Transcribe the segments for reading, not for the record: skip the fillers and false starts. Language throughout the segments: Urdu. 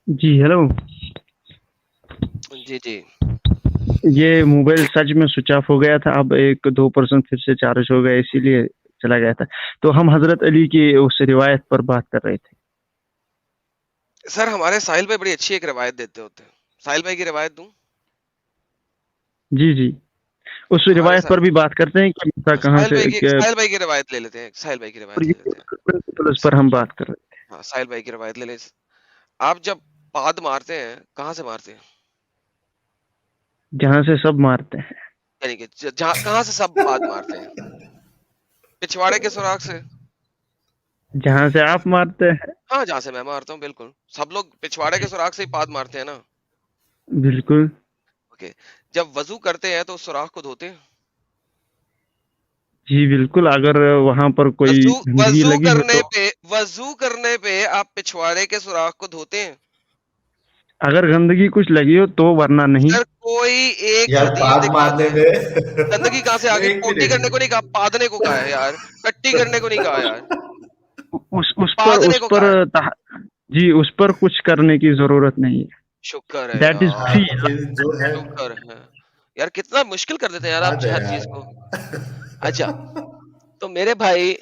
جی ہیلو. جی جی یہ موبائل سچ میں سوئچ آف ہو گیا تھا. اب 1-2% پھر سے چارج ہو گیا, اسی لیے چلا گیا تھا. تو ہم حضرت علی کی اس روایت پر بات کر رہے تھے. سر, ہمارے ساحل بھائی بڑی اچھی ایک روایت دیتے ہوتے ہیں. ساحل بھائی کی روایت دوں؟ جی جی, اس ہمارے روایت پر بھی بات کرتے ہیں کہ کہاں ساحل سے بھائی کی ساحل بھائی کی روایت لے لیتے ہیں. ساحل بھائی کی روایت لے لیتے ہیں. پرنسپلز پر ہم بات کر رہے ہیں. ہاں, ساحل بھائی کی روایت لے لیں. آپ جب پاد مارتے ہیں کہاں سے مارتے ہیں؟ جہاں سے سب مارتے ہیں. یعنی کہ کہاں سے سب پاد مارتے ہیں؟ پچھواڑے کے سوراخ سے. جہاں سے آپ مارتے ہیں. ہاں, جہاں سے میں مارتا ہوں. بالکل سب لوگ پچھواڑے کے سوراخ سے ہی پاد مارتے ہیں نا. بالکل. اوکے, جب وضو کرتے ہیں تو اس سوراخ کو دھوتے ہیں؟ جی بالکل, اگر وہاں پر کوئی گندگی لگی ہو تو. وضو کرنے پہ آپ پچھواڑے کے سوراخ کو دھوتے ہیں؟ اگر گندگی کچھ لگی ہو تو, ورنہ نہیں. سر, کوئی ایک یار حدیث پاد دکھا مارنے دیں. میں گندگی کہاں سے آگئی؟ ایک پوٹی کرنے کو منٹ. نہیں کہا, پادنے کو کہا ہے یار. ٹٹی کرنے کو نہیں کہا یار, پادنے اس کو کہا ہے. پر جی, اس پر کچھ کرنے کی ضرورت نہیں ہے. شکر ہے دیٹ از یار, فری. تو پھر جو ہے شکر ہے یار. کتنا مشکل کر دیتے ہیں یار آپ بات ہے ہر یار. چیز کو. اچھا, تو میرے بھائی,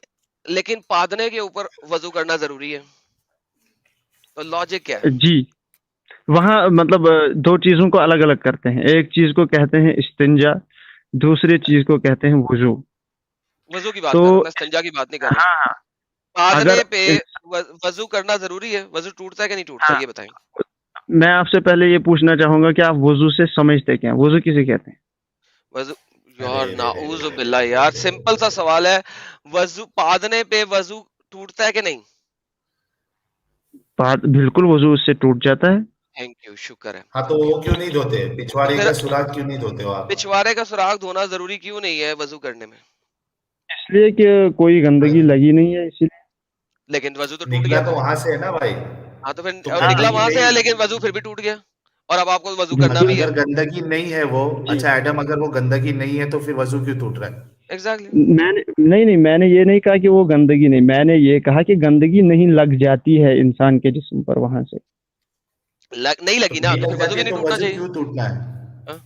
لیکن پادنے کے اوپر وضو کرنا ضروری ہے, تو لاجک کیا ہے؟ جی, وہاں مطلب دو چیزوں کو الگ الگ کرتے ہیں. ایک چیز کو کہتے ہیں استنجا, دوسری چیز کو کہتے ہیں وضو. وضو کی بات تو کر رہا ہوں میں, استنجا کی بات نہیں کر رہا. ہاں, پادنے اگر پہ وضو کرنا ضروری ہے. وضو ٹوٹتا ہے کہ نہیں ٹوٹتا, ہاں, یہ بتائیں. میں آپ سے پہلے یہ پوچھنا چاہوں گا کہ آپ وضو سے سمجھتے کیا ہیں؟ وضو کسے کہتے ہیں؟ وضو, ارے یار رے رے نعوذ رے رے باللہ رے یار, رے رے. سمپل سا سوال ہے. وضو پادنے پہ وضو ٹوٹتا ہے کہ نہیں؟ بالکل, وضو اس سے ٹوٹ جاتا ہے. تھینک یو, شکر ہے. ہاں تو وہ کیوں نہیں دھوتے؟ تو پچھواڑے پھر کا سوراخ کیوں نہیں دھوتے ہو آپ؟ پچھواڑے کا سوراخ دھونا ضروری کیوں نہیں ہے وضو کرنے میں؟ اس لیے کہ کوئی گندگی لگی نہیں ہے, اسی لیے. لیکن وضو تو ٹوٹ نکلا گیا. تو وہاں سے ہے نا بھائی. ہاں, تو تو پھر نکلا گندگی وہاں سے ہے, نہیں. لیکن وضو پھر بھی ٹوٹ گیا, اور اب آپ کو وضو کرنا بالکل. بھی ہے. اگر گندگی نہیں ہے وہ, جی, اچھا ایڈم, اگر وہ گندگی نہیں ہے تو پھر وضو کیوں ٹوٹ رہا ہے؟ ایگزیکٹلی. نہیں, میں نے یہ نہیں کہا کہ وہ گندگی نہیں, میں نے یہ کہا کہ گندگی نہیں لگ جاتی ہے انسان کے جسم پر وہاں سے. نہیں تو لگی نا, نہیں تو لگ پھر وضو جاتی بھی ہے نہیں تو ٹوٹنا وضو چاہیے. کیوں ٹوٹنا ہے؟ ہاں؟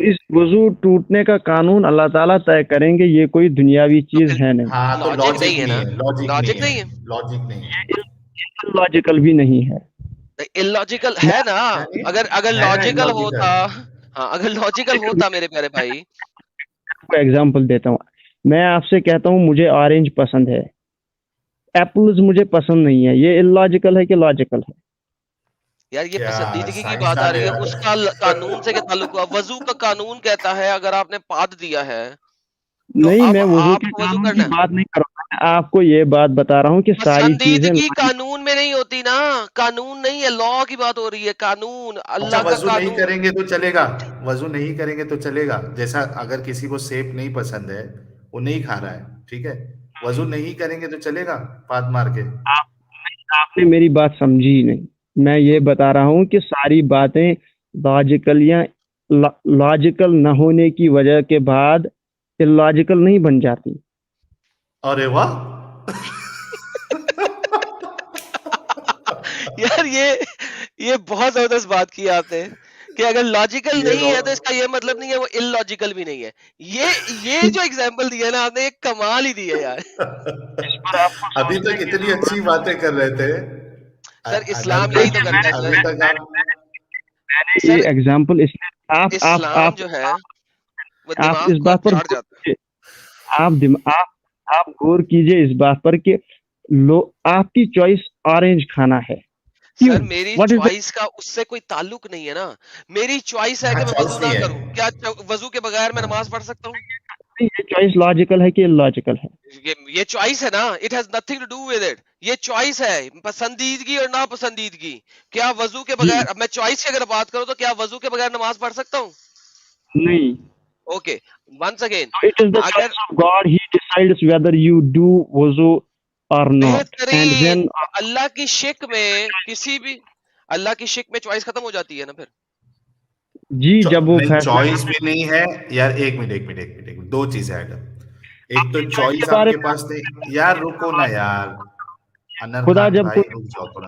اس وضو ٹوٹنے کا قانون اللہ تعالیٰ طے کریں گے, یہ کوئی دنیاوی تو چیز پھر ہے نہیں. ہاں تو لاجک لاجک نہیں ہے نا, نہیں ہے, لاجک لاجک نہیں ہے, نہیں ہے. لاجک نہیں ہے. لاجیکل بھی نہیں ہے. اللاجیکل ہے میں نا. یعنی اگر ہے نا لاجیکل لاجیکل. ہوتا, ہاں اگر لاجیکل ہوتا میرے پیارے بھائی. کو ایگزامپل دیتا ہوں. میں آپ سے کہتا ہوں مجھے آرنج پسند ہے, ایپلز مجھے پسند نہیں ہے. یہ اللاجیکل ہے کہ لاجیکل ہے؟ یار یہ کیا پسندیدگی کی بات آ سائنسدان ہے رہی ہے, یار. اس کا قانون سے کیا تعلق ہوا؟ وضو کا قانون کہتا ہے اگر آپ نے پاد دیا ہے تو نہیں, اب میں وضو آپ کے کو وضو قانون کی کرنا ہے. بات نہیں کر رہا ہوں. میں آپ کو یہ بات بتا رہا ہوں کہ ساری چیزیں پسندیدگی قانون میں نہیں ہوتی نا, قانون نہیں ہے, لا کی بات ہو رہی ہے, قانون, اچھا اللہ کا وضو نہیں قانون. کریں گے تو چلے گا؟ وضو نہیں کریں گے تو چلے گا؟ جیسا اگر کسی کو سیب نہیں پسند ہے, وہ نہیں کھا رہا ہے, ٹھیک ہے, وضو نہیں کریں گے تو چلے گا پاد مار کے؟ آپ نے میری بات سمجھی ہی نہیں. میں یہ بتا رہا ہوں کہ ساری باتیں لاجیکل یا لاجیکل نہ ہونے کی وجہ کے بعد اللاجیکل نہیں بن جاتی. ارے واہ. یار یہ بہت زبردست بات کی آپ نے, کہ اگر لاجیکل یہ نہیں ہے تو اس کا یہ مطلب نہیں ہے وہ اللاجیکل بھی نہیں ہے. یہ جو ایگزامپل دیا نا آپ نے, ایک کمال ہی دی ہے یار. ابھی تک اتنی اچھی باتیں کر رہے تھے, سر اگر اسلام یہی تک تو کرتا ہے ابھی سر. تک آپ. سر یہ ایگزامپل اس لیے اسلام جو ہے وہ آپ دماغ اس کو بات پر جھاڑ غور جاتا ہے. کیجیے. آپ غور کیجیے اس بات پر کہ آپ کی چوائس آرنج کھانا ہے. کیوں؟ سر میری واٹ از چوائس کا اس سے کوئی تعلق نہیں ہے نا. میری چوائس ہے ہاں کہ میں وضو چوائس نہ نہیں کروں. ہے. کیا وضو کے بغیر میں ہاں نماز پڑھ سکتا ہوں؟ یہ چوائس لاجیکل ہے کہ لاجیکل ہے؟ یہ چوائس ہے نا, it has nothing to do with it. یہ چوائس ہے, پسندیدگی اور ناپسندیدگی. کیا وضو کے جی بغیر, اب میں چوائس کی اگر بات کروں تو کیا وضو کے بغیر نماز پڑھ سکتا ہوں؟ نہیں. Okay, once again, It is the اگر choice of God. He decides whether you do wuzu or not. And بہترین, then تو اللہ کی شک میں کسی بھی, اللہ کی شک میں چوائس ختم ہو جاتی ہے نا پھر. جی, جب وہ نہیں فیصلہ چوائس بھی نہیں ہے یار. ایک منٹ ایک منٹ ایک منٹ ایک منٹ, دو چیزیں ایڈم. ایک تو چوائس کے چوائس آپ بارے کے میں پاس نہیں یار, رکو نا یار, انر خدا خان جب بھائی کوئی رک جاؤ تھوڑا.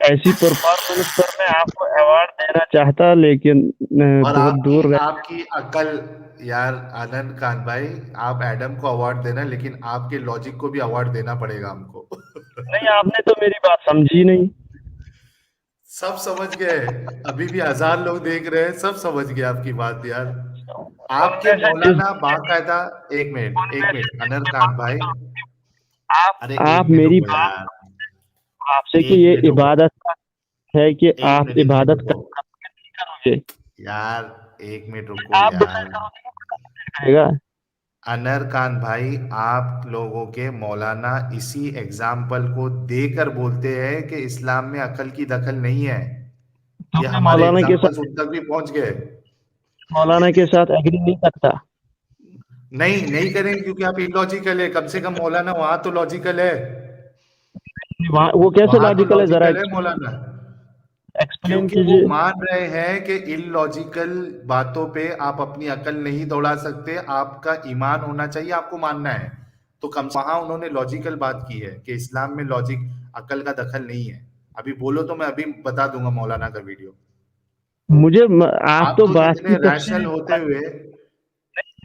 ایسی پرفارمنس پر میں آپ کو ایوارڈ دینا چاہتا لیکن اور بہت دور رہ آپ کی عقل یار آنند خان بھائی، آپ ایڈم کو اوارڈ دینا لیکن آپ کے لاجک کو بھی اوارڈ دینا پڑے گا ہم کو. نہیں. آپ نے تو میری بات سمجھی نہیں. سب سمجھ گئے، ابھی بھی 1000 لوگ دیکھ رہے ہیں، سب سمجھ گئے آپ کی بات یار. آپ کے ان میں سے مولانا باقاعدہ، ایک منٹ انر خان بھائی، ارے ایک آپ منٹ میری رکو بات یار، آپ سے کہ ایک یہ منٹ رکو، عبادت ہے کہ ایک آپ منٹ عبادت رکو کرو گے. یار، ایک منٹ رکو آپ یار. کرے گا. انر خان بھائی، آپ لوگوں کے مولانا اسی ایگزامپل کو دے کر بولتے ہیں کہ اسلام میں عقل کی دخل نہیں ہے. تو یہ میں ہمارے مولانا کے ایگزامپل ساتھ ان تک بھی پہنچ گئے. ایگری نہیں کرتا. نہیں کریں گے کیونکہ آپ illogical ہے. کم سے کم مولانا وہاں تو لاجیکل ہے، وہ کیسے وہاں تو لاجیکل ہے؟ ذرا لاجیکل ہے مولانا. ایکسپلین کیونکہ وہ کیجیے. مان رہے ہیں کہ ان لاجیکل باتوں پہ آپ اپنی عقل نہیں دوڑا سکتے، آپ کا ایمان ہونا چاہیے، آپ کو ماننا ہے. تو کم وہاں انہوں نے لاجیکل بات کی ہے کہ اسلام میں لاجک عقل کا دخل نہیں ہے. ابھی بولو تو میں ابھی بتا دوں گا مولانا کا ویڈیو. مجھے آپ تو تو بات اتنے کی ریشنل تفصیل. ہوتے ہوئے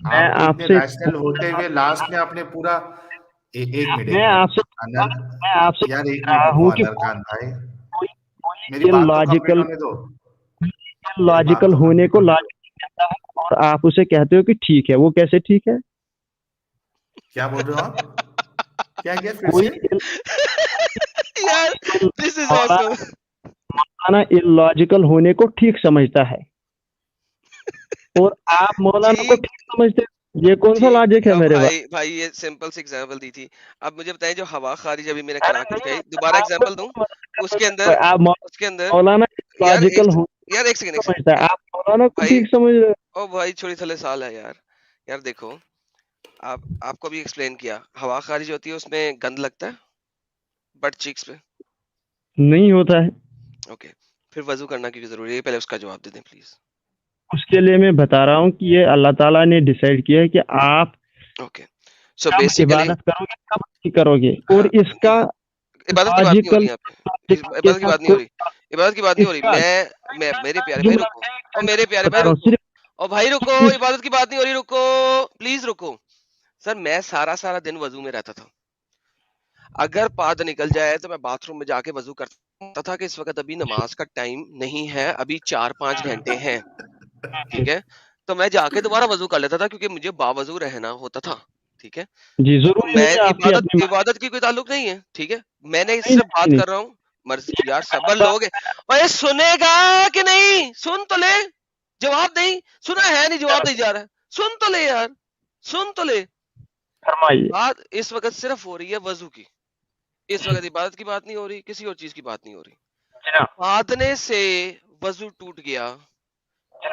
میں آپ تو آپ اتنے سے ریشنل ہوتے ہوئے لاسٹ میں آپ نے پورا ایک میں آپ سے منٹ انر، میں آپ سے یار ایک پوچھ منٹ رہا رکو ہوں کہ انر خان بھائی، میری کوئی بات تو کمپلیٹ لاجیکل ہونے دو، میری بات تو ہونے کمپلیٹ کو ہونے دو. لاجیکل کہتا ہے اور آپ اسے کہتے ہو کہ ٹھیک ہے. وہ کیسے ٹھیک ہے؟ کیا بول رہے ہو آپ؟ کیا پھر کوئی سے؟ یار دس از آسم. مولانا لاجیکل ہونے کو ٹھیک سمجھتا ہے اور آپ مولانا کو ٹھیک ٹھیک سمجھتے ہیں. یہ کون سا ٹھیک. لاجک ہے اب میرے پاس؟ بھائی یہ سمپل سی ایگزامپل دی تھی. اب مجھے بتائیں جو ہوا خارج ابھی میں نے کرا کے ارے دکھائی، نہیں. دوبارہ آپ ایگزامپل دوں اس کے اندر. آپ اس کے اندر مولانا یار لاجیکل ہو یار ایک سیکنڈ سمجھتا ہے. آپ مولانا کو بھائی. ٹھیک سمجھ رہے ہیں. او بھائی چھوڑی تھلے سال ہے یار. یار دیکھو آپ کو بھی ایکسپلین کیا، ہوا خارج ہوتی ہے اس میں گند لگتا ہے بٹ چیکس پہ. نہیں ہوتا ہے. اوکے پھر وضو کرنا کیوں ضروری ہے؟ پہلے اس کا جواب دے دیں پلیز. اس کے لیے میں بتا رہا ہوں کہ یہ اللہ تعالیٰ نے ڈیسائیڈ کیا ہے کہ آپ اوکے سو کب بیسیکلی عبادت کرو گے کب نہیں کرو گے، اور ہاں اس کا عبادت کی بات نہیں ہو لاجیکل رہی یہاں پہ، کے عبادت کی ساتھ بات نہیں ہو کوئی رہی، عبادت کی بات نہیں اس ہو رہی. کا میں میرے پیارے بھائی جملہ رکو، اور میرے پیارے بتا بھائی رہا ہوں رکو، صرف اور بھائی رکو، اس عبادت کی بات نہیں ہو رہی، رکو پلیز رکو. سر میں سارا دن وضو میں رہتا تھا. اگر پاد نکل جائے تو میں باتھ روم میں جا کے وضو کرتا تھا کہ اس وقت ابھی نماز کا ٹائم نہیں ہے، ابھی 4-5 گھنٹے ہیں، ٹھیک ہے، تو میں جا کے دوبارہ وضو کر لیتا تھا کیونکہ مجھے باوضو رہنا ہوتا تھا. ٹھیک ہے، جی تو ضروری میں نہیں ہے آپ کی اپنی عبادت کی کوئی تعلق نہیں ہے. ٹھیک ہے، میں نے نہیں صرف بات نہیں کر رہا ہوں مرضی. یار صبر نہیں. لوگ اوے سنے گا کہ نہیں؟ سن تو لے، جواب نہیں سنا ہے، نہیں جواب نہیں جا رہا ہے. سن تو لے یار، سن تو لے. فرمائیے. بات اس وقت صرف ہو رہی ہے وضو کی، اس وقت عبادت کی بات نہیں ہو رہی، کسی اور چیز کی بات نہیں ہو رہی. پادنے سے وضو ٹوٹ گیا،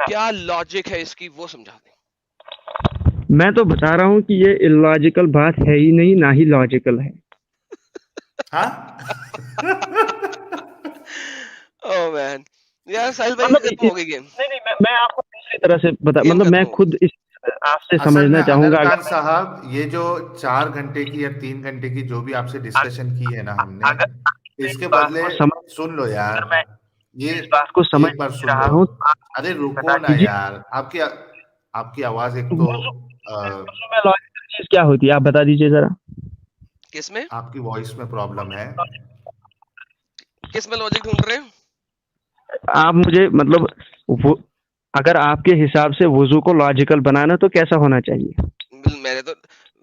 کیا لاجک ہے اس کی وہ سمجھا دیں. میں تو بتا رہا ہوں کہ یہ اللاجیکل بات ہے ہی نہیں، نہ ہی لاجیکل ہے. ہاں او مین یار ساحل بھائی مطلب ختم ہو گئی گیم. نہیں میں آپ کو دوسری طرح سے بتا، گیم مطلب میں ختم ہو خود اس آپ سے اصل میں سمجھنا چاہوں انر گا. خان صاحب، یہ جو 4 گھنٹے کی یا 3 گھنٹے کی جو بھی آپ سے ڈسکشن کی ہے نا ہم نے، اس کے بات بدلے کو سمجھ سن لو یار، اگر میں یہ اس بات کو سمجھ ایک بار نہیں سن رہا لو. ہوں تو ارے آپ رکو بتا نا دیجیے. یار، آپ کی آواز ایک تو وضو میں لاجیکل چیز کیا ہوتی ہے آپ بتا دیجیے ذرا. کس میں آپ کی وائس میں پرابلم ہے. کس میں لاجک ڈھونڈ رہے ہیں؟ آپ مجھے مطلب اگر آپ کے حساب سے وضو کو لاجیکل بنانا تو کیسا ہونا چاہیے؟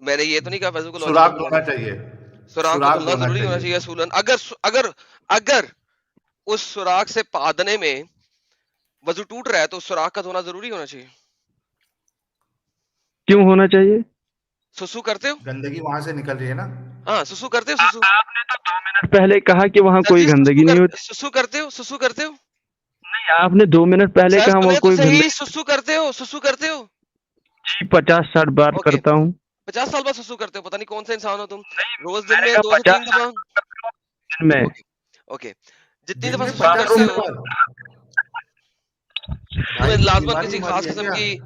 میں نے یہ تو نہیں کہا وضو کو لاجیکل سراغ بنانا. ہونا چاہیے، سوراخ کو سراغ دھلنا ضروری ہونا چاہیے اصولاً. اگر اس سوراخ سے پادنے میں وضو ٹوٹ رہا ہے تو اس سوراخ کا دھونا ضروری ہونا چاہیے. کیوں ہونا چاہیے؟ سسو کرتے ہو؟ گندگی وہاں سے نکل رہی ہے نا. ہاں سسو کرتے ہو؟ سسو آپ نے تو 2 منٹ پہلے کہا کہ وہاں کوئی گندگی نہیں ہوتی. سسو کرتے ہو؟ سسو کرتے ہو؟ آپ نے 2 منٹ پہلے سر کہا وہ سنے تو کوئی صحیح، گندگی. سسو کرتے ہو؟ سسو کرتے ہو؟ جی 50-60 بار اوکے کرتا ہوں. 50 سال بعد سسو کرتے ہو، پتہ نہیں کون سے انسان ہو تم. روز میں دن نے میں کہا 2 سے 3 دفعہ. 50 دن میں اوکے اوکے جتنی دن دفعہ میں سسو 50 کرتے باتھ ہو بار بھائی تمہیں کوئی لازمن بیماری کسی بیماری خاص ہے قسم کیا؟ کی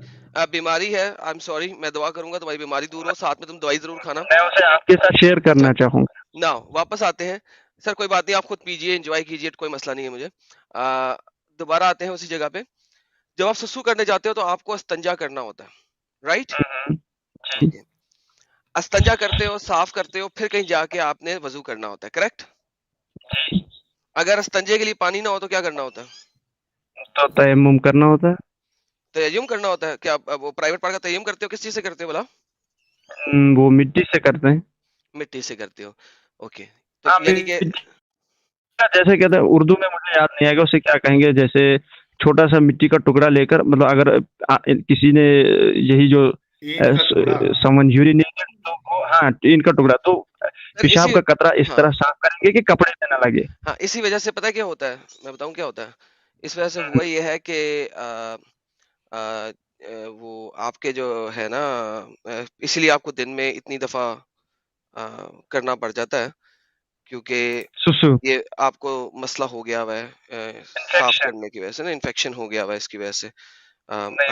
بیماری ہے. آئی ایم سوری، میں دعا کروں گا تمہاری بیماری دور ہو، ساتھ میں تم دوائی ضرور کھانا. میں اسے آپ کے ساتھ شیئر اچھا کرنا چاہوں گا. نہ واپس آتے ہیں. سر کوئی بات نہیں, آپ خود پیجیے, انجوائے کیجیے, کوئی مسئلہ نہیں ہے مجھے. دوبارہ آتے ہیں اسی جگہ پہ. جب آپ سسو کرنے جاتے ہو تو آپ کو استنجا کرنا ہوتا ہے, رائٹ؟ اوکے, استنجا کرتے ہو, صاف کرتے ہو, پھر کہیں جا کے آپ نے وضو کرنا ہوتا ہے, کریکٹ؟ اگر استنجے کے لیے پانی نہ ہو تو کیا کرنا ہوتا ہے؟ تو تیمم کرنا ہوتا ہے. تیمم کرنا ہوتا ہے. کیا وہ پرائیویٹ پارٹ کا تیمم کرتے ہو, کس چیز سے کرتے ہو بلا؟ وہ مٹی سے کرتے ہیں. مٹی سے کرتے ہو, اوکے. تو یعنی کہ جیسے کہتے ہیں اردو میں, مجھے یاد نہیں آئے گا اسے کیا کہیں گے, جیسے چھوٹا سا مٹی کا ٹکڑا لے کر, مطلب اگر کسی نے یہی جو سمن یورینیٹ, ہاں ٹین کا ٹکڑا, تو پیشاب کا قطرہ اس طرح صاف کریں گے کہ کپڑے سے نہ لگے. ہاں, اسی وجہ سے پتہ کیا ہوتا ہے, میں بتاؤں کیا ہوتا ہے. اس وجہ سے ہوا یہ ہے کہ وہ آپ کے جو ہے نا, اسی لیے آپ کو دن میں اتنی دفعہ کرنا پڑ جاتا ہے, کیونکہ سسو یہ آپ کو مسئلہ ہو گیا ہوا ہے صاف کرنے کی وجہ سے نا, انفیکشن ہو گیا ہوا ہے اس کی وجہ سے.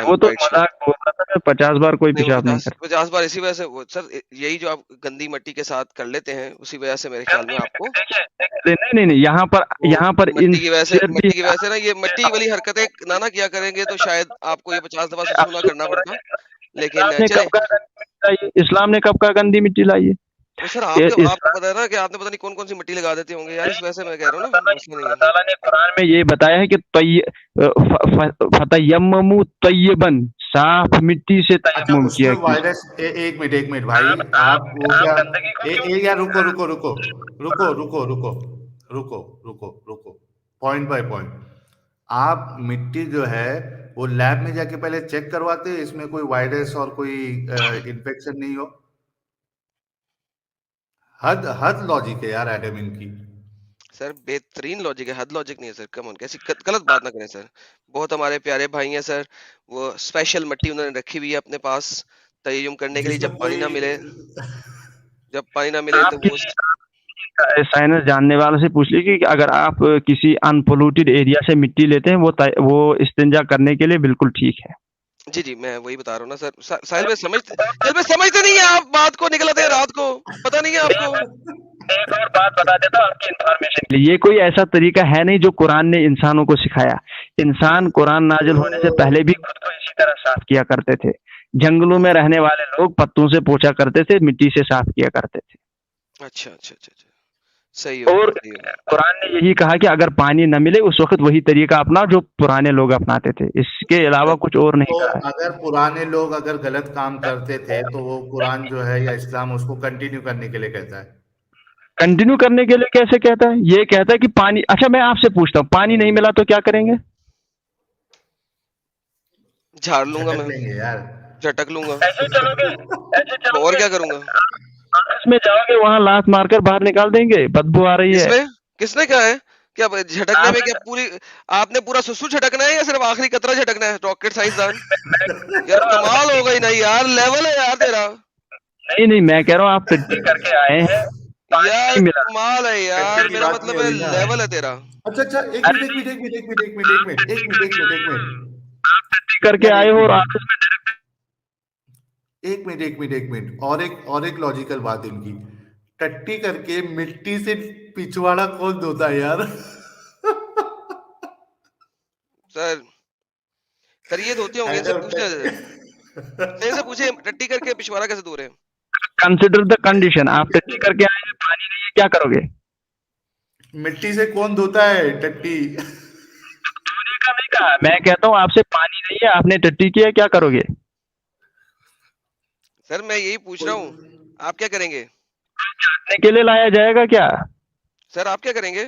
وہ تو مذاق بول رہا تھا, میں 50 بار کوئی پیشاب نہیں کرتا. 50 بار اسی وجہ سے. سر یہی جو آپ گندی مٹی کے ساتھ کر لیتے ہیں, اسی وجہ سے میرے خیال میں آپ کو نہیں, یہاں پر مٹی کی وجہ سے نا, یہ مٹی والی حرکتیں نہ کیا کریں گے تو شاید آپ کو یہ 50 دفعہ سسو نہ کرنا پڑتا. لیکن اسلام نے کب کا گندی مٹی لائی ہے؟ سر آپ کو پتا ہے نا کہ آپ نے پتہ نہیں کون سی مٹی لگا دیتے ہوں گے یار, اس وجہ سے میں کہہ رہا ہوں نا. اللہ تعالیٰ نے قرآن میں یہ بتایا ہے کہ فتیمموا طیبا, صاف مٹی سے تیمم کیا. وائرس, ایک منٹ بھائی, آپ وہ کیا, رکو پوائنٹ بائی پوائنٹ. آپ مٹی جو ہے وہ لیب میں جا کے پہلے چیک کرواتے ہیں اس میں کوئی وائرس اور کوئی انفیکشن نہیں ہو. حد لاجک ہے یار ایڈم ان کی. سر بہترین لاجک ہے, حد لاجک نہیں ہے سر. کم آن, کیسی غلط بات نہ کریں سر. بہت ہمارے پیارے بھائی ہیں سر, وہ اسپیشل مٹی انہوں نے رکھی ہوئی ہے اپنے پاس تیمم کرنے کے لیے. جب پانی نہ ملے تو وہ سائنس جاننے والوں سے پوچھ لیجیے کہ اگر آپ کسی ان پولوٹیڈ ایریا سے مٹی لیتے ہیں, وہ استنجا کرنے کے لیے بالکل ٹھیک ہے. جی میں وہی بتا رہا ہوں نا سر. ساحل بھائی سمجھتے نہیں ہیں آپ بات کو, نکلتے ہیں رات کو, پتہ نہیں ہے آپ کو. ایک اور بات بتا دیتا ہوں آپ کی انفارمیشن کے لیے, یہ کوئی ایسا طریقہ ہے نہیں جو قرآن نے انسانوں کو سکھایا. انسان قرآن نازل ہونے سے پہلے بھی خود کو اسی طرح صاف کیا کرتے تھے. جنگلوں میں رہنے والے لوگ پتوں سے پوچھا کرتے تھے, مٹی سے صاف کیا کرتے تھے. اچھا صحیح. اور قرآن نے یہی کہا کہ اگر پانی نہ ملے اس وقت وہی طریقہ اپنا جو پرانے لوگ اپناتے تھے, اس کے علاوہ کچھ اور نہیں کہا. اگر پرانے لوگ اگر غلط کام کرتے تھے تو وہ قرآن جو ہے یا اسلام اس کو کنٹینیو کرنے کے لیے کہتا ہے. کنٹینیو کرنے کے لیے کیسے کہتا ہے؟ یہ کہتا ہے کہ پانی, اچھا میں آپ سے پوچھتا ہوں, پانی نہیں ملا تو کیا کریں گے؟ جھاڑ لوں گا, میں یار جھٹک لوں گا. اور کیا کروں گا؟ اس میں جاؤ گے, وہاں لات مار کر باہر نکال دیں گے, بدبو آ رہی ہے. کس نے کہا ہے؟ کیا جھٹکنے میں کیا آپ نے پورا سسو جھٹکنا ہے یا صرف آخری قطرہ جھٹکنا ہے؟ راکٹ سائنسدان یار کمال ہو گئی نا یار, لیول ہے یار تیرا. نہیں میں کہہ رہا ہوں آپ ٹٹی کر کے آئے ہیں یار, کمال ہے یار, میرا مطلب ہے لیول ہے تیرا. اچھا ایک منٹ آپ ٹٹی کر کے آئے ہو اور آفس میں ایک منٹ اور ایک لاجیکل بات ان کی. ٹٹی کر کے مٹی سے پچھواڑا کون دھوتا ہے یار؟ سر یہ دھوتے ہوں گے, سے پوچھے ٹٹی کر کے پچھواڑا کیسے دھو رہے ہیں؟ کنسیڈر دا کنڈیشن, آپ ٹٹی کر کے آئے ہیں, پانی نہیں ہے, کیا کرو گے؟ مٹی سے کون دھوتا ہے ٹٹی؟ نہیں کہا, میں کہتا ہوں آپ سے پانی نہیں ہے, آپ نے ٹٹی کیا, کیا کرو گے؟ سر میں یہی پوچھ رہا ہوں, آپ کیا کریں گے؟ کے لیے لایا جائے گا کیا؟ سر آپ کیا کریں گے؟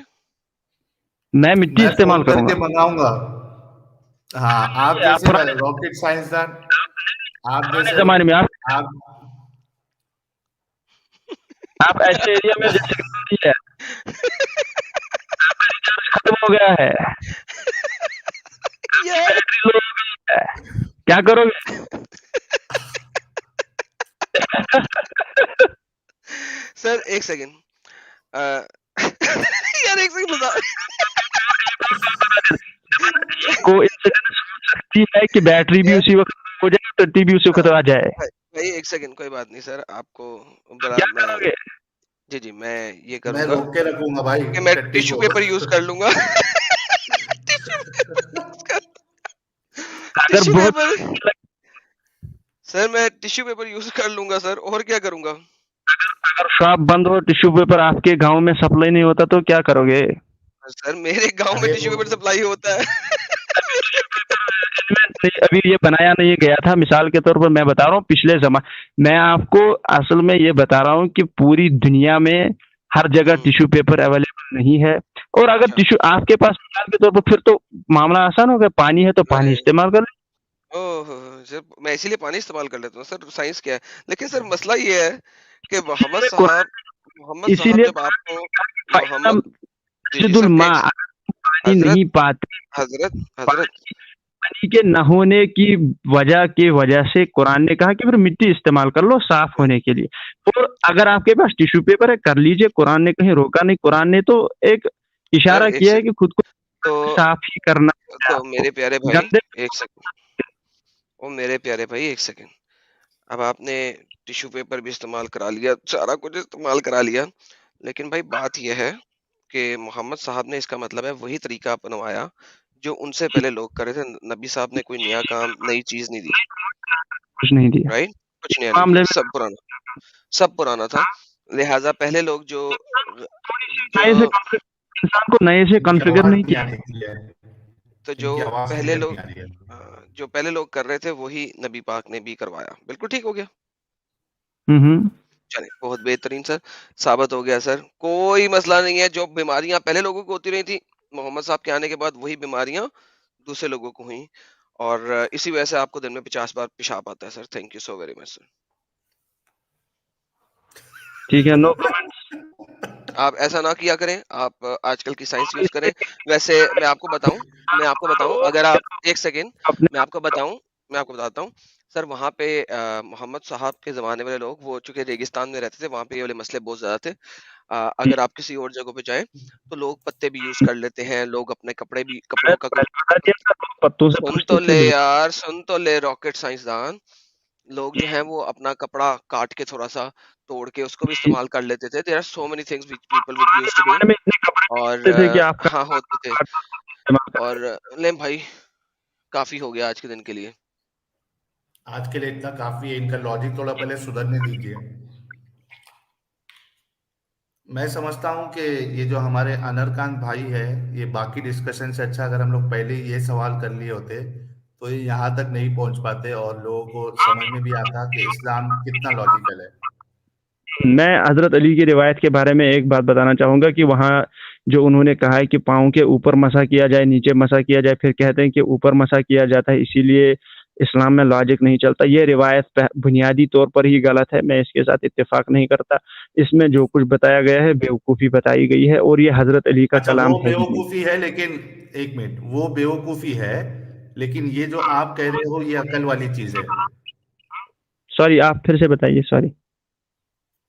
میں مٹی استعمال کروں گا, منگاؤں گا. ہاں, آپ جیسے راکٹ سائنسدان, آپ جیسے زمانے میں آپ ایسے ایریا میں جیسے ختم ہو گیا ہے, کیا کرو گے؟ سر ایک سیکنڈ یار, ایک سیکنڈ کو انسیڈنس ہو سکتی ہے کہ بیٹری بھی اسی وقت ہو جائے, ٹٹی بھی اسی وقت آ جائے. بھائی ایک سیکنڈ, کوئی بات نہیں سر, آپ کو جی جی میں یہ میں کروں گا روک کے رکھوں گا بھائی کہ میں ٹٹی ٹیشو کو. پیپر یوز کر لوں گا. اگر ٹیشو بہت پیپر سر میں ٹیشو پیپر یوز کر لوں گا سر, اور کیا کروں گا. شاپ بند ہو, ٹیشو پیپر آپ کے گاؤں میں سپلائی نہیں ہوتا تو کیا کرو گے؟ سر میرے گاؤں میں ارے ٹیشو وہ پیپر سپلائی ہوتا ہے. ابھی یہ بنایا نہیں گیا تھا, مثال کے طور پر میں بتا رہا ہوں پچھلے زمانے میں آپ کو اصل میں یہ بتا رہا ہوں کہ پوری دنیا میں ہر جگہ ٹیشو پیپر اویلیبل نہیں ہے, اور اگر اچھا ٹیشو آپ کے پاس مثال کے طور پر پھر تو معاملہ آسان ہو گیا, پانی ہے تو پانی استعمال کر لیں. سر میں اسی لیے پانی استعمال کر لیتا ہوں سر, سائنس کیا ہے. لیکن سر مسئلہ یہ ہے کہ محمد اسی صاحب لیے جب آپ کو فَإِنَّ محمد جی جی مسجد سر الماء, پانی حضرت نہیں پاتے, حضرت پانی کے نہ ہونے کی وجہ سے قرآن نے کہا کہ پھر مٹی استعمال کر لو صاف ہونے کے لیے. اور اگر آپ کے پاس ٹیشو پیپر ہے کر لیجئے, قرآن نے کہیں روکا نہیں, قرآن نے تو ایک سر اشارہ ایک کیا ہے کہ خود کو تو صاف ہی کرنا ہے تو آپ کو. میرے پیارے بھائی گندے ایک سیکنڈ, میرے پیارے بھائی ایک سیکنڈ. اب آپ نے ٹیشو پیپر بھی استعمال کرا لیا, سارا کچھ استعمال کرا لیا, لیکن بھائی بات یہ ہے کہ محمد صاحب نے اس کا مطلب ہے وہی طریقہ اپنوایا جو ان سے پہلے لوگ کر رہے تھے. نبی صاحب نے کوئی نیا کام, نئی چیز نہیں دی, کچھ نہیں دیا رائٹ, کچھ نیا نہیں معاملے دیا, سب پرانا تھا. لہذا پہلے لوگ جو میں انسان کو نئے سے ان کی کنفیگر آواز نہیں نہیں کیا. آ رہی ہے, تو ان جو کی آواز پہلے کلیئر لوگ نہیں آ رہی ہے. جو پہلے لوگ کر رہے تھے وہی نبی پاک نے بھی کروایا. بالکل ٹھیک ہو گیا. چلے بہت بہترین سر, ثابت ہو گیا سر, کوئی مسئلہ نہیں ہے. جو بیماریاں پہلے لوگوں کو ہوتی رہی تھی, محمد صاحب کے آنے کے بعد وہی بیماریاں دوسرے لوگوں کو ہوئیں, اور اسی وجہ سے آپ کو دن میں 50 بار پیشاب آتا ہے. Sir thank you so very much sir. ٹھیک ہے, نو کمنٹس. آپ ایسا نہ کیا کریں, آپ آج کل کی سائنس یوز کریں. ویسے میں آپ کو بتاؤں اگر آپ ایک سیکنڈ اپنے میں آپ کو بتاتا ہوں سر. وہاں پہ محمد صاحب کے زمانے والے لوگ, وہ چونکہ ریگستان میں رہتے تھے, وہاں پہ یہ والے مسئلے بہت زیادہ تھے. اگر آپ کسی اور جگہ پہ جائیں تو لوگ پتے بھی یوز کر لیتے ہیں, لوگ اپنے کپڑوں کا پتوں سے سن پوچھتے تو تھے لے لوگ. یار, سن تو لے راکٹ سائنسدان. لوگ جو ہیں وہ اپنا کپڑا کاٹ کے تھوڑا سا توڑ کے اس کو بھی استعمال کر لیتے تھے. There are so many things which people would پرانے used to do. زمانے میں اتنے کپڑے اور نہیں تھے کہ آپ کا ہاں ہوتے تھے. استعمال کر اور لیں بھائی کافی ہو گیا آج کے دن کے لیے. آج کے لیے اتنا کافی ہے, ان کا لاجک تھوڑا پہلے سدھرنے دیجیے. میں سمجھتا ہوں کہ یہ جو ہمارے انر کانت بھائی ہے, یہ باقی ڈسکشن سے اچھا اگر ہم لوگ پہلے یہ سوال کر لیے ہوتے تو یہ یہاں تک نہیں پہنچ پاتے, اور لوگوں کو سمجھ میں بھی آتا کہ اسلام کتنا لاجیکل ہے. میں حضرت علی کی روایت کے بارے میں ایک بات بتانا چاہوں گا کہ وہاں جو انہوں نے کہا ہے کہ پاؤں کے اوپر مسا کیا جائے, نیچے مسا کیا جائے, پھر کہتے ہیں کہ اوپر مسا کیا جاتا ہے, اسی لیے اسلام میں لاجک نہیں چلتا. یہ روایت بنیادی طور پر ہی غلط ہے, میں اس کے ساتھ اتفاق نہیں کرتا. اس میں جو کچھ بتایا گیا ہے بیوقوفی بتائی گئی ہے, اور یہ حضرت علی کا اچھا کلام وہ ہے ہی نہیں. بیوقوفی ہے, لیکن ایک منٹ, وہ بیوقوفی ہے, لیکن یہ جو آپ کہہ رہے ہو یہ عقل والی چیز ہے. سوری, آپ پھر سے بتائیے. سوری.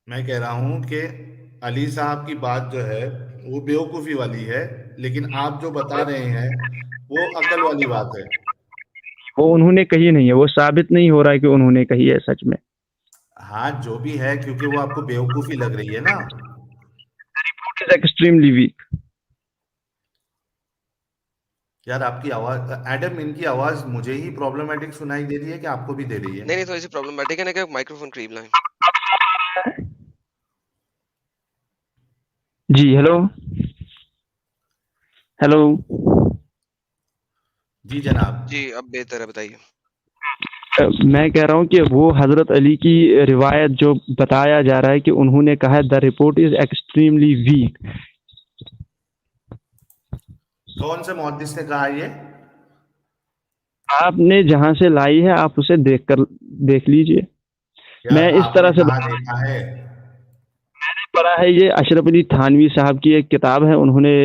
میں کہہ رہا ہوں کہ علی صاحب کی بات جو ہے وہ بیوقوفی والی ہے, لیکن آپ جو بتا رہے ہیں وہ عقل والی بات ہے. وہ انہوں نے کہی نہیں ہے, وہ ثابت نہیں ہو رہا ہے کہ انہوں نے کہی ہے سچ میں. ہاں جو بھی ہے, کیونکہ وہ آپ کو بیوقوفی لگ رہی ہے نا. Extremely weak. یار آپ کی آواز, ایڈم, ان کی آواز مجھے ہی پرابلمٹک سنائی دے رہی ہے کہ آپ کو بھی دے رہی ہے؟ نہیں تھوڑی سی پرابلمٹک ہے نا, کہ مائکرو فون قریب لائیں. جی ہیلو ہیلو. جی جناب. جی اب بہتر ہے, بتائیے. میں کہہ رہا ہوں کہ وہ حضرت علی کی روایت جو بتایا جا رہا ہے کہ انہوں نے کہا the report is extremely weak. کون سے محدث نے کہا یہ؟ آپ نے جہاں سے لائی ہے آپ اسے دیکھ لیجئے. یار میں اس آپ نے طرح سے کہاں دیکھا ہے؟ پڑھا ہے, یہ اشرف علی تھانوی صاحب کی ایک کتاب ہے, انہوں نے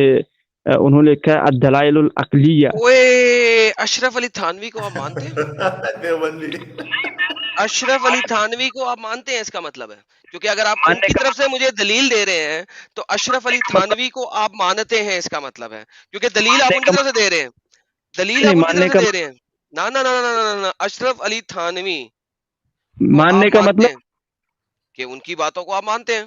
لکھا ہے الدلائل العقلیہ. اوئے اشرف علی تھانوی کو آپ مانتے ہیں؟ دیوبندی. اشرف علی تھانوی کو آپ مانتے ہیں, اس کا مطلب ہے, کیونکہ اگر آپ ان ماننے کی کا طرف سے مجھے دلیل دے رہے ہیں تو اشرف علی تھانوی کو آپ مانتے ہیں, اس کا مطلب ہے, کیونکہ دلیل آپ ان کی طرف سے دے رہے ہیں. دلیل آپ ان کی طرف سے دے رہے ہیں. نہ اشرف علی تھانوی کو آپ ماننے کا مانتے مطلب ہیں, کہ ان کی باتوں کو آپ مانتے ہیں.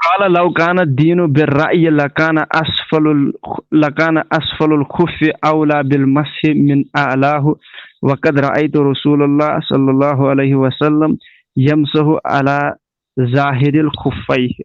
قال لو كان الدين بالرأي لكان أسفل الخف أولى بالمسح من أعلاه وقد رأيت رسول الله صلى الله عليه وسلم يمسح على ظاهر الخفين।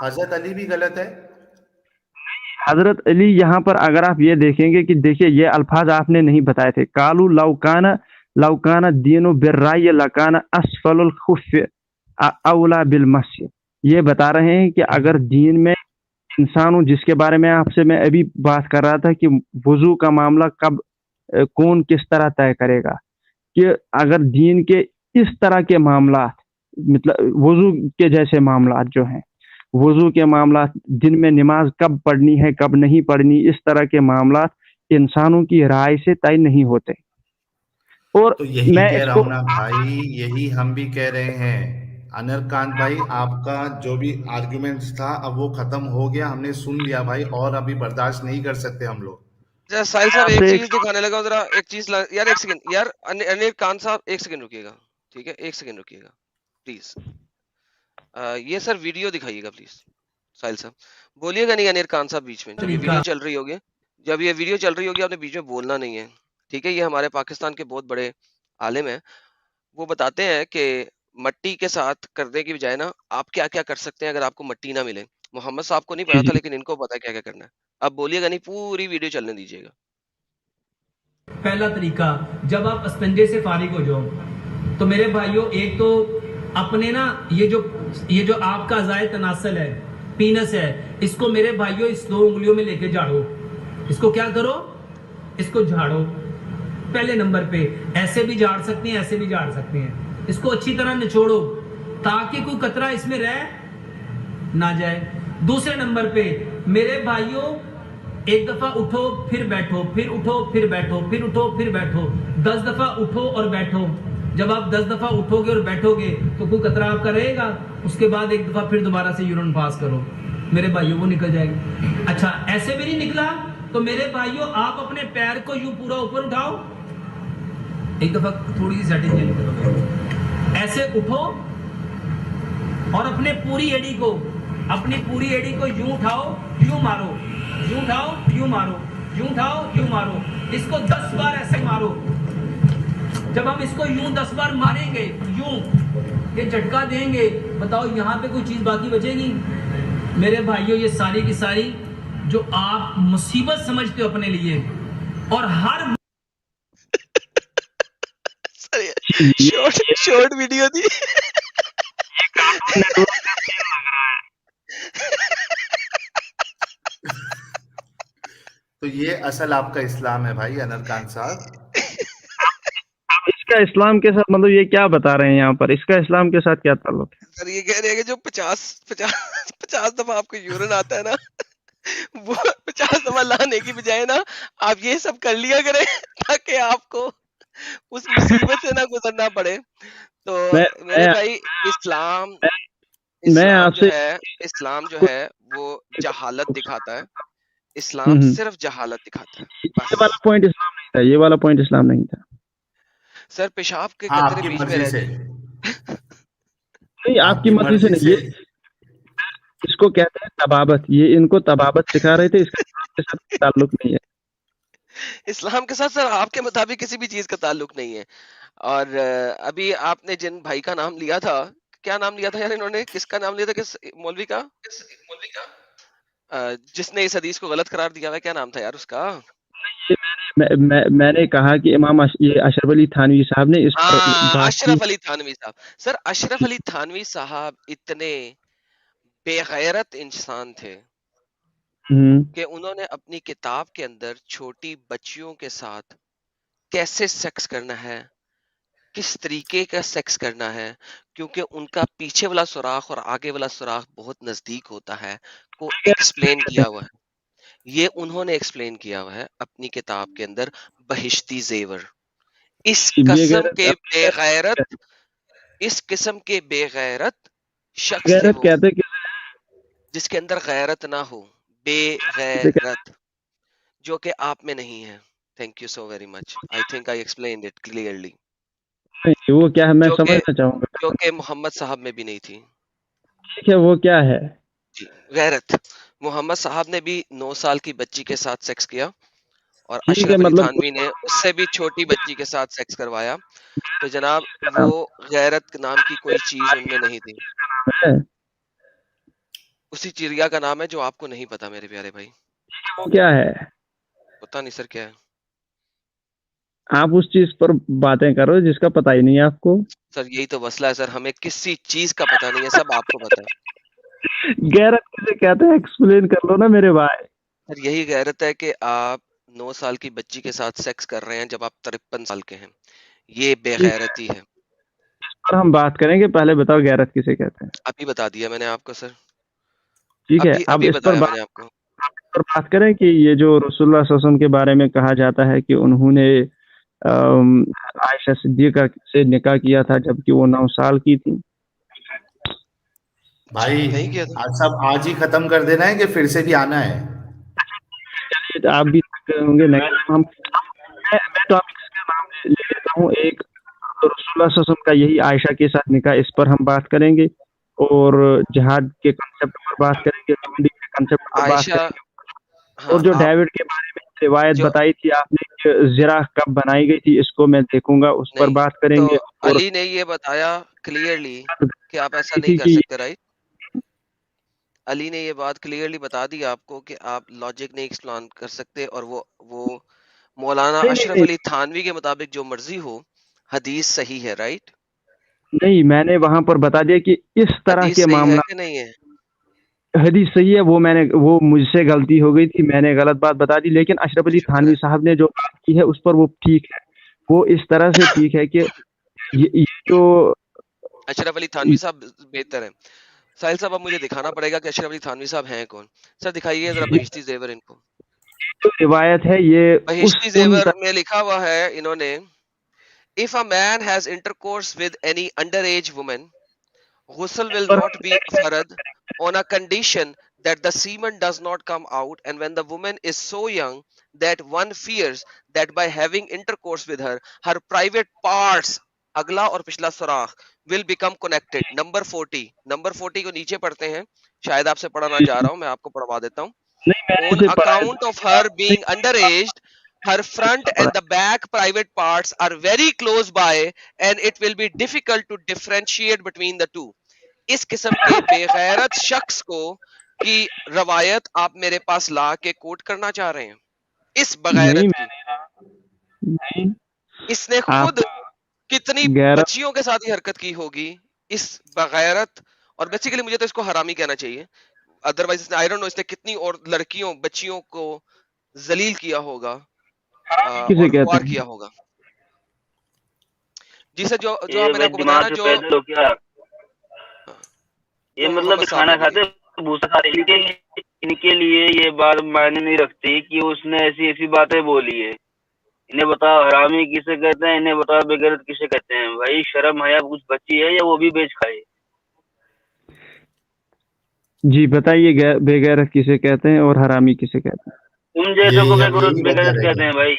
حضرت علی بھی غلط ہے. حضرت علی یہاں پر اگر آپ یہ دیکھیں گے کہ دیکھیے یہ الفاظ آپ نے نہیں بتائے تھے. کالو لوکان دینو بالرائے لکان اسفل الخف اولا بالمسی. یہ بتا رہے ہیں کہ اگر دین میں انسانوں جس کے بارے میں آپ سے میں ابھی بات کر رہا تھا کہ وضو کا معاملہ کب کون کس طرح طے کرے گا, کہ اگر دین کے اس طرح کے معاملات مطلب وضو کے جیسے معاملات جو ہیں, وضو کے معاملات, دن میں نماز کب پڑھنی ہے کب نہیں پڑھنی, اس طرح کے معاملات انسانوں کی رائے سے طے نہیں ہوتے. اور تو یہی میں کہہ اس رہا کو ہوں نا بھائی, یہی ہم بھی کہہ رہے ہیں. انر کانت بھائی, آپ کا جو بھی آرگیومنٹس تھا اب وہ ختم ہو گیا, ہم نے سن لیا بھائی, اور ابھی برداشت نہیں کر سکتے ہم لوگ. ساحل صاحب آپ ایک سے چیز دکھانے لگا ہوں ذرا, ایک چیز یار, ایک سیکنڈ یار, انیر خان صاحب ایک سیکنڈ رکیے گا, ٹھیک ہے, ایک سیکنڈ رکیے گا پلیز. یہ سر ویڈیو دکھائیے گا پلیز. ساحل صاحب بولیے گا نہیں انیر خان صاحب بیچ میں, جب یہ ویڈیو چل رہی ہوگی, جب یہ ویڈیو چل رہی ہوگی آپ نے بیچ میں بولنا نہیں ہے, ٹھیک ہے. یہ ہمارے پاکستان کے بہت بڑے عالم ہیں, وہ بتاتے ہیں کہ مٹی کے ساتھ کرنے کی بجائے نا آپ کیا کیا کر سکتے ہیں اگر آپ کو مٹی نہ ملے. محمد صاحب کو نہیں پتا تھا, لیکن ان کو پتا ہے کیا کیا کرنا ہے. اب بولیے گا نہیں, پوری ویڈیو چلنے دیجیے گا. پہلا طریقہ, جب آپ استنجے سے فارغ ہو جاؤ تو میرے بھائیوں, ایک تو اپنے نا یہ جو آپ کا اعضائے تناسل ہے, پینس ہے, اس کو میرے بھائیوں اس 2 انگلیوں میں لے کے جھاڑو. اس کو کیا کرو, اس کو جھاڑو. پہلے نمبر پہ ایسے بھی جھاڑ سکتے ہیں, ایسے بھی جھاڑ سکتے ہیں. اس کو اچھی طرح نچوڑو تاکہ کوئی قطرہ اس میں رہ نہ جائے. دوسرے نمبر پہ میرے بھائیوں, ایک دفعہ اٹھو پھر بیٹھو, پھر اٹھو پھر بیٹھو, پھر اٹھو پھر بیٹھو, 10 دفعہ اٹھو اور بیٹھو. جب آپ 10 دفعہ اٹھو گے اور بیٹھو گے تو کوئی قطرہ آپ کا رہے گا. اس کے بعد ایک دفعہ پھر دوبارہ سے یورین پاس کرو, میرے بھائیوں وہ نکل جائے گا. اچھا ایسے بھی نہیں نکلا تو میرے بھائیوں آپ اپنے پیر کو یوں پورا اوپر اٹھاؤ, ایک دفعہ تھوڑی سی سیٹنگ چینج کرو, ایسے اٹھو اور اپنی پوری ایڑی کو یوں اٹھاؤ یوں مارو, یوں اٹھاؤ یوں مارو, یوں اٹھاؤ یوں مارو. اس کو 10 بار ایسے مارو. جب ہم اس کو یوں 10 بار ماریں گے, یوں یہ جھٹکا دیں گے, بتاؤ یہاں پہ کوئی چیز باقی بچے گی؟ میرے بھائیوں یہ ساری کی ساری جو آپ مصیبت سمجھتے ہو اپنے لیے, اور ہر شارٹ ویڈیو تھی. تو یہ اصل آپ کا اسلام ہے بھائی انر کانت صاحب. اس کا اسلام کے ساتھ مطلب یہ کیا بتا رہے ہیں یہاں پر, اس کا اسلام کے ساتھ کیا تعلق ہے؟ سر یہ کہہ رہے ہیں کہ جو 50 دفعہ آپ کو یورین آتا ہے نا, وہ 50 دفعہ لانے کی بجائے نا آپ یہ سب کر لیا کریں تاکہ آپ کو اس مصیبت سے نہ گزرنا پڑے. تو میرے بھائی اسلام جو ہے وہ جہالت دکھاتا ہے. اسلام صرف جہالت دکھاتا ہے بس. یہ والا پوائنٹ اسلام نہیں تھا, یہ والا پوائنٹ اسلام نہیں تھا. سر پیشاب کے ہاں, آپ قطرے کی بیچ میں مرضی رہ سے, نہیں آپ کی مرضی سے نہیں, یہ اس کو کہتے ہیں طبابت, یہ ان کو طبابت سکھا رہے تھے, اس کا اسلام کے ساتھ تعلق نہیں ہے. اسلام کے ساتھ سر آپ کے مطابق کسی بھی چیز کا تعلق نہیں ہے. اور ابھی آپ نے جن بھائی کا نام لیا تھا, کیا نام لیا تھا یار انہوں نے, کس کا نام لیا تھا, کس مولوی کا, جس نے اس حدیث کو غلط قرار دیا ہوا ہے, کیا نام تھا یار اس کا؟ میں نے کہا کہ امام یہ اشرف علی تھانوی صاحب نے اس پر بات کی. اشرف علی تھانوی صاحب. سر اشرف علی تھانوی صاحب اتنے بے غیرت انسان تھے کہ انہوں نے اپنی کتاب کے اندر چھوٹی بچیوں کے ساتھ کیسے سیکس کرنا ہے, کس طریقے کا سیکس کرنا ہے, کیونکہ ان کا پیچھے والا سوراخ اور آگے والا سوراخ بہت نزدیک ہوتا ہے, کو ایکسپلین کیا ہوا ہے. یہ انہوں نے ایکسپلین کیا ہوا ہے اپنی کتاب کے اندر بہشتی زیور. اس قسم کے بے غیرت شخص تھے وہ, کہتے کہ جس کے اندر غیرت نہ ہو, بے غیرت, جو کہ آپ میں نہیں ہے. Thank you so very much. I think I explained it clearly. وہ کیا ہے, میں سمجھنا چاہوں گا. جو کہ محمد صاحب میں بھی نہیں تھی. ٹھیک ہے, وہ کیا ہے جی, غیرت. محمد صاحب نے بھی 9 سال کی بچی کے ساتھ سیکس کیا, اور اشرف علی تھانوی نے اس سے بھی چھوٹی بچی کے ساتھ سیکس کروایا. تو جناب وہ غیرت نام کی کوئی چیز ان میں نہیں تھی. اسی چڑیا کا نام ہے جو آپ کو نہیں پتا میرے پیارے بھائی. وہ کیا ہے؟ پتا نہیں سر کیا ہے. آپ اس چیز پر باتیں کرو جس کا پتہ ہی نہیں ہے آپ کو. سر یہی تو مسئلہ ہے سر, ہمیں کسی چیز کا پتہ نہیں ہے, سب آپ کو پتا ہے. غیرت کسے کہتے ہیں ایکسپلین کر لو نا میرے بھائی. سر یہی غیرت ہے کہ آپ 9 سال کی بچی کے ساتھ سیکس کر رہے ہیں جب آپ 53 سال کے ہیں. یہ بے غیرتی ہے. پر ہم بات کریں گے, پہلے بتاؤ غیرت کسے کہتے ہیں. ابھی بتا دیا میں نے آپ کو سر, ٹھیک ہے, اب ابھی اس پر بتایا میں نے آپ کو. بات کریں کہ یہ جو رسول اللہ صلی اللہ علیہ وسلم کے بارے میں کہا جاتا ہے کہ انہوں نے عائشہ صدیقہ سے نکاح کیا تھا جبکہ وہ 9 سال کی تھی. بھائی نہیں کیا تھا. آج سب آج ہی ختم کر دینا ہے کہ پھر سے بھی آنا ہے؟ آپ بھی ہوں گے نہیں, میں ٹاپکس کا نام لے لیتا ہوں. ایک رسول اللہ صلی اللہ علیہ وسلم کا یہی عائشہ کے ساتھ نکاح, اس پر ہم بات کریں گے, اور جہاد کے کنسپٹ پر بات کریں گے, لونڈی کے کنسپٹ پر بات کریں عائشہ, گے, ہاں اور جو آپ ڈیوڈ کے بارے میں روایت جو بتائی تھی آپ نے کہ زرا کب بنائی گئی تھی, اس کو میں دیکھوں گا, اس پر نہیں, بات کریں تو گے. اور علی نے یہ بتایا کلیئرلی کہ آپ ایسا نہیں تھی کر کہ سکتے, رائٹ. علی نے یہ بات کلیئرلی بتا دی آپ کو کہ آپ لاجک نہیں ایکسپلان کر سکتے, اور وہ مولانا نہیں اشرف نہیں علی تھانوی کے مطابق جو مرضی ہو, حدیث صحیح ہے, رائٹ. نہیں, میں نے وہاں پر بتا دیا کہ اس طرح حدیث کے صحیح ہے معاملہ, کہ نہیں ہے. حدیث صحیح ہے, وہ مجھ سے غلطی ہو گئی تھی, میں نے غلط بات بتا دی, لیکن اشرف علی شکر تھانوی ہے. صاحب نے جو بات کی ہے اس پر وہ ٹھیک ہے. وہ اس طرح سے ٹھیک ہے کہ یہ جو اشرف علی تھانوی صاحب بہتر ہیں. ساحل صاحب اب مجھے دکھانا پڑے گا کہ اشرف علی تھانوی صاحب ہیں کون. سر دکھائیے ذرا بہشتی زیور ان کو. جو روایت ہے یہ بہشتی ان زیور میں لکھا ہوا ہے انہوں نے, if a man has intercourse with any underage woman, ghusl will not be farad on a condition that the semen does not come out, and when the woman is so young that one fears that by having intercourse with her, her private parts, اگلا اور پچھلا سوراخ, will become connected. نمبر 40 کو نیچے پڑھتے ہیں, شاید آپ سے پڑھنا چاہ رہا ہوں, میں آپ کو پڑھوا دیتا ہوں. نہیں, میں نے On اسے پڑھا account of her being underage, her front and the back private parts are very close by and it will be difficult to differentiate between the two. اس قسم کے بے غیرت شخص کو کی روایت آپ میرے پاس لا کے کوٹ کرنا چاہ رہے ہیں, اس بغیرت کی. نہیں, اس نے آپ خود کتنی غیرت بچیوں کے ساتھ ہی حرکت کی ہوگی, اس بغیرت. اور بیسیکلی مجھے تو اس کو حرامی کہنا چاہیے, ادروائز اس نے, آئی ڈونٹ نو, اس نے کتنی اور لڑکیوں بچیوں کو ذلیل کیا ہوگا کسے اور کہتے خوار ہیں. کیا ہوگا. جی سر, جو یہ میں نے بھائی آپ کو بتایا دماغ نا, سے جو پیدل ہو کیا؟ یہ وہ مطلب محمد صاحب کھانا نے بولی. کھاتے بھوسا کھاتے, ان کے لیے یہ بات معنی نہیں رکھتی کہ اس نے ایسی باتیں بولی ہے. انہیں بتاؤ حرامی کسے کہتے ہیں, انہیں بتاؤ بےغیرت کسے کہتے ہیں. بھائی شرم حیا کچھ بچی ہے یا وہ بھی بیچ کھائے؟ جی بتائیے, بے غیرت کسے کہتے ہیں اور حرامی کسے کہتے ہیں. تم جیسے کو یہی بےغیرت بہتر ہے کہتے ہیں بھائی,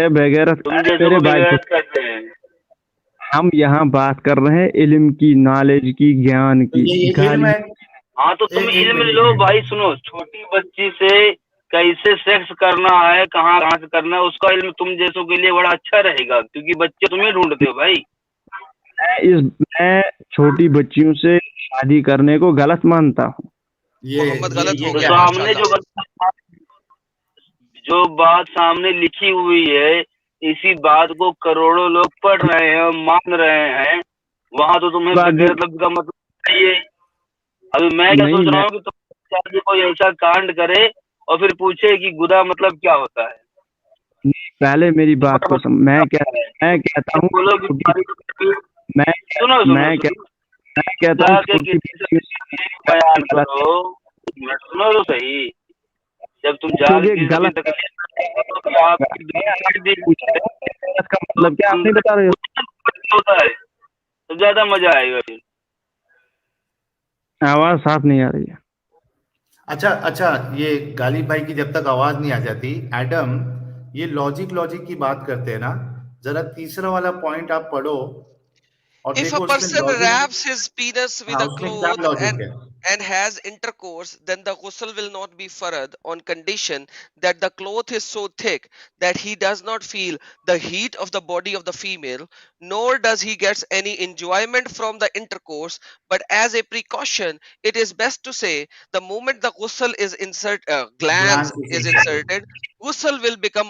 بے غیرت تم جیسے میرے کو بھائی, بےغیرت کہتے ہیں. ہم یہاں بات کر رہے ہیں علم کی, نالج کی, گیان تو کی. یہ علم گالی ہے. ہاں تو تم ایک علم منٹ لو بھائی. سنو, چھوٹی بچی سے کیسے سیکس کرنا ہے, کہاں سے کرنا ہے, اس کا علم تم جیسوں کے لیے بڑا اچھا رہے گا, کیونکہ بچے تمہیں ڈھونڈتے ہو بھائی. میں چھوٹی بچیوں سے شادی کرنے کو غلط مانتا ہوں. محمد غلط ہو تو گیا ماشاء سامنے اللہ. جو بات سامنے لکھی ہوئی ہے, اسی بات کو کروڑوں لوگ پڑھ رہے ہیں اور مان رہے ہیں. وہاں تو تمہیں بغیرت کا مطلب چاہیے. ابھی میں کیا سوچ رہا ہوں کہ تم کوئی ایسا کانڈ کرے اور پھر پوچھے کہ گدا مطلب کیا ہوتا ہے. پہلے میری بات کو میں کہتا ہوں بیان کرو, سنو تو صحیح. جب تم جال کی غلط کا مطلب کیا آپ نہیں بتا رہے ہوتا ہے تو زیادہ مزہ آئے گا. پھر آواز صاف نہیں آ رہی ہے. اچھا, یہ غالب بھائی کی جب تک آواز نہیں آ جاتی, ایڈم یہ لاجک کی بات کرتے ہیں نا, ذرا تیسرا والا پوائنٹ آپ پڑھو اور If a دیکھو اس میں person logic, wraps his penis with ہاں a اس میں کیا cloth and لاجک ہے. and has intercourse, then the ghusl will not be farad on condition that the cloth is so thick that he does not feel the heat of the body of the female, nor does he gets any enjoyment from the intercourse. But as a precaution, it is best to say the moment the ghusl is glance is inserted, ghusl will become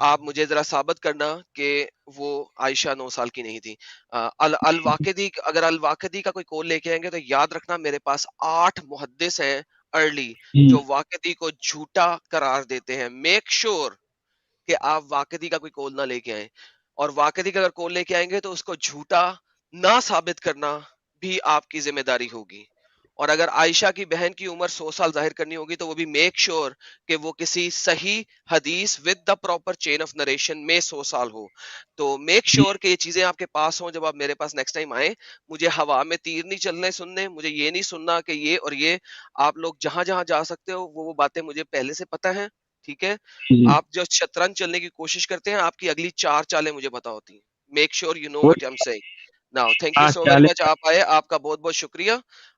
آپ مجھے ذرا ثابت کرنا کہ وہ عائشہ 9 سال کی نہیں تھی. الواقدی، اگر الواقدی کا کوئی کول لے کے آئیں گے تو یاد رکھنا میرے پاس 8 محدث ہیں ارلی جو واقدی کو جھوٹا قرار دیتے ہیں. میک شور کہ آپ واقدی کا کوئی کول نہ لے کے آئیں، اور واقدی کا اگر کول لے کے آئیں گے تو اس کو جھوٹا نہ ثابت کرنا بھی آپ کی ذمہ داری ہوگی. اور اگر عائشہ کی بہن کی عمر 100 سال ظاہر کرنی ہوگی تو وہ بھی میک شور کہ وہ کسی صحیح حدیث with the proper chain of narration میں 100 سال ہو. تو میک شور کہ یہ چیزیں آپ کے پاس ہوں جب آپ میرے پاس نیکسٹ ٹائم آئیں. مجھے ہوا میں تیر نہیں چلنے سننے، مجھے یہ نہیں سننا کہ یہ اور یہ. آپ لوگ جہاں جہاں جا سکتے ہو وہ باتیں مجھے پہلے سے پتہ ہیں، ٹھیک ہے. آپ جو شطرنج چلنے کی کوشش کرتے ہیں آپ کی اگلی 4 چالیں مجھے پتا ہوتی ہیں. Make sure you know what I am saying. Now thank you so very much, آپ آئے، آپ کا بہت بہت شکریہ.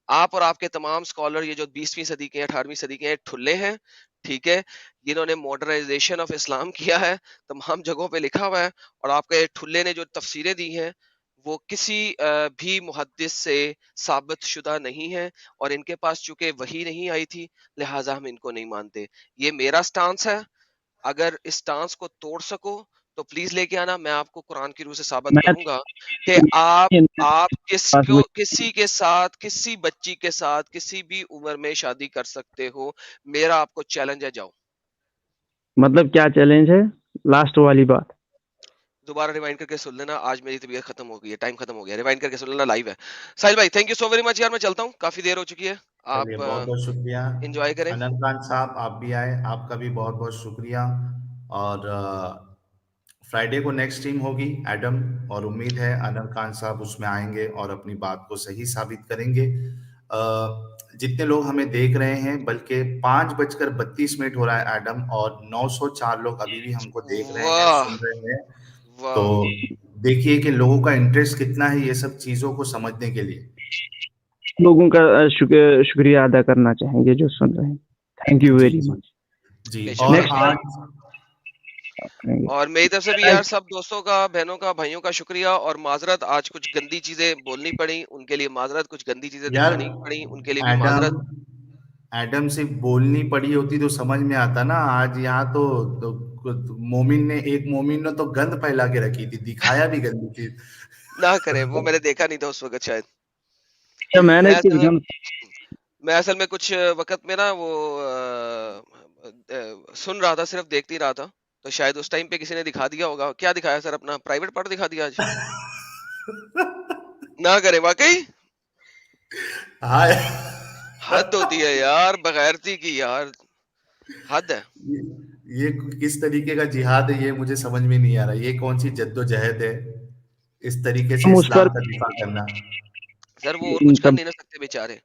آپ اور آپ کے تمام اسکالر یہ جو 20ویں صدی کے ہیں، 18ویں صدی کے ہیں، ٹھلے ہیں، ٹھیک ہے، جنہوں نے ماڈرنائزیشن آف اسلام کیا ہے، تمام جگہوں پہ لکھا ہوا ہے. اور آپ کے ٹھلے نے جو تفسیریں دی ہیں وہ کسی بھی محدث سے ثابت شدہ نہیں ہے، اور ان کے پاس چونکہ وحی نہیں آئی تھی لہٰذا ہم ان کو نہیں مانتے. یہ میرا سٹانس ہے. اگر اس سٹانس کو توڑ سکو تو پلیز لے کے آنا، میں آپ کو قرآن کی روح سے ثابت کروں گا کہ آپ کسی کے ساتھ، کسی بچی کے ساتھ کسی بھی عمر میں شادی کر سکتے ہو. میرا آپ کو چیلنج ہے، جاؤ. مطلب کیا چیلنج ہے؟ لاسٹ والی بات دوبارہ ریوائنڈ کر کے سن لینا. آج میری طبیعت ختم ہو گئی ہے، ٹائم ختم ہو گیا. ریوائنڈ کر کے سن لینا، لائیو ہے. ساحل بھائی تھینک یو سو ویری مچ یار، میں چلتا ہوں، کافی دیر ہو چکی ہے. چلیے آپ بہت بہت شکریہ. انجوائے کریں. اننت خان صاحب آپ بھی آئے، آپ کا بھی بہت بہت شکریہ. اور فرائیڈے کو نیکسٹ ٹیم ہوگی ایڈم، اور امید ہے اننت خان صاحب اس میں آئیں گے اور اپنی بات کو صحیح ثابت کریں گے. جتنے لوگ ہمیں دیکھ رہے ہیں، بلکہ 5:32 ہو رہا ہے ایڈم، اور 904 لوگ ابھی بھی ہم کو دیکھ رہے ہیں، واہ سن رہے ہیں. تو واہ، دیکھیے کہ لوگوں کا انٹرسٹ کتنا ہے یہ سب چیزوں کو سمجھنے کے لیے. لوگوں کا شکریہ ادا کرنا چاہیں گے جو سن رہے ہیں. تھینک یو جی ویری جی مچ. بے جی. شک اور بے شک. آج اور میری طرف سے بھی یار سب دوستوں کا، بہنوں کا، بھائیوں کا شکریہ. اور معذرت، آج کچھ گندی چیزیں بولنی پڑی، ان کے لیے معذرت. کچھ گندی چیزیں یار دکھانی پڑی، ان کے لیے بھی ایڈم معذرت. ایڈم سے بولنی پڑی ہوتی تو سمجھ میں آتا نا. آج یہاں تو مومن نے، ایک مومن نے تو گند پھیلا کے رکھی تھی، دکھایا بھی گندی چیز. نہ کرے، وہ میں نے دیکھا نہیں تھا اس وقت شاید. میں نے میں اصل میں کچھ وقت میں نا وہ سن رہا تھا، صرف دیکھ نہیں رہا تھا. تو شاید اس ٹائم پہ کسی نے دکھا دیا ہوگا. کیا دکھایا سر؟ اپنا پرائیویٹ پارٹ دکھا دیا آج؟ نہ کرے، واقعی ہائے. حد ہوتی ہے یار بغیرتی کی، یار حد ہے. یہ کس طریقے کا جہاد ہے یہ مجھے سمجھ میں نہیں آ رہا. یہ کون سی جد و جہد ہے اس طریقے سے ہم اس پر اسلام کا دفاع کرنا؟ سر وہ اور کچھ کر نہیں نہ سکتے بیچارے،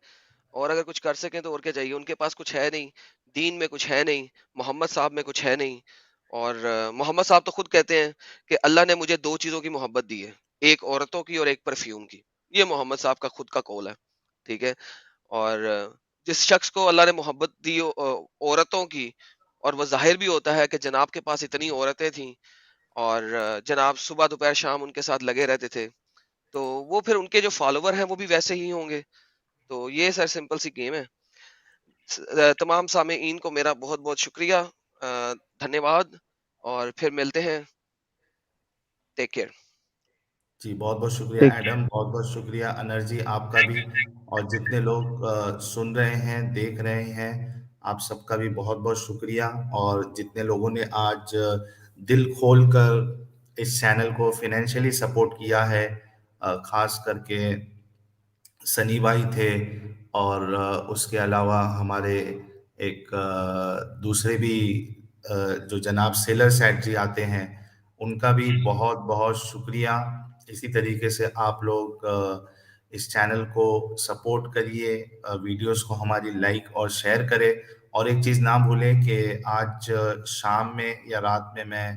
اور اگر کچھ کر سکیں تو اور کیا چاہیے. ان کے پاس کچھ ہے نہیں، دین میں کچھ ہے نہیں، محمد صاحب میں کچھ ہے نہیں. اور محمد صاحب تو خود کہتے ہیں کہ اللہ نے مجھے 2 چیزوں کی محبت دی ہے، ایک عورتوں کی اور ایک پرفیوم کی. یہ محمد صاحب کا خود کا قول ہے، ٹھیک ہے. اور جس شخص کو اللہ نے محبت دی عورتوں کی، اور وہ ظاہر بھی ہوتا ہے کہ جناب کے پاس اتنی عورتیں تھیں اور جناب صبح دوپہر شام ان کے ساتھ لگے رہتے تھے، تو وہ پھر ان کے جو فالوور ہیں وہ بھی ویسے ہی ہوں گے. تو یہ سر سمپل سی گیم ہے. تمام سامعین کو میرا بہت بہت شکریہ، دھنیہ واد، اور پھر ملتے ہیں. Take care. جی بہت بہت شکریہ ایڈم، بہت بہت شکریہ انرجی آپ کا بھی. اور جتنے لوگ سن رہے ہیں، دیکھ رہے ہیں، آپ سب کا بھی بہت بہت شکریہ. اور جتنے لوگوں نے آج دل کھول کر اس چینل کو فائنینشلی سپورٹ کیا ہے، خاص کر کے سنی بھائی تھے، اور اس کے علاوہ ہمارے ایک دوسرے بھی جو جناب سیلر سیٹ جی آتے ہیں، ان کا بھی بہت بہت شکریہ. اسی طریقے سے آپ لوگ اس چینل کو سپورٹ کریے، ویڈیوز کو ہماری لائک اور شیئر کرے. اور ایک چیز نہ بھولیں کہ آج شام میں یا رات میں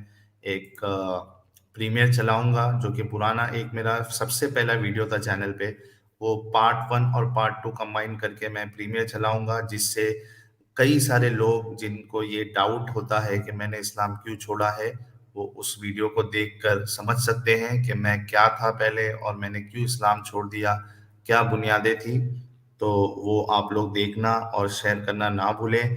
ایک پریمیئر چلاؤں گا، جو کہ پرانا ایک میرا سب سے پہلا ویڈیو تھا چینل پہ. وہ پارٹ 1 اور پارٹ 2 کمبائن کر کے میں پریمیئر چلاؤں گا، جس سے کئی سارے لوگ جن کو یہ ڈاؤٹ ہوتا ہے کہ میں نے اسلام کیوں چھوڑا ہے، وہ اس ویڈیو کو دیکھ کر سمجھ سکتے ہیں کہ میں کیا تھا پہلے اور میں نے کیوں اسلام چھوڑ دیا، کیا بنیادیں تھی. تو وہ آپ لوگ دیکھنا اور شیئر کرنا نہ بھولیں.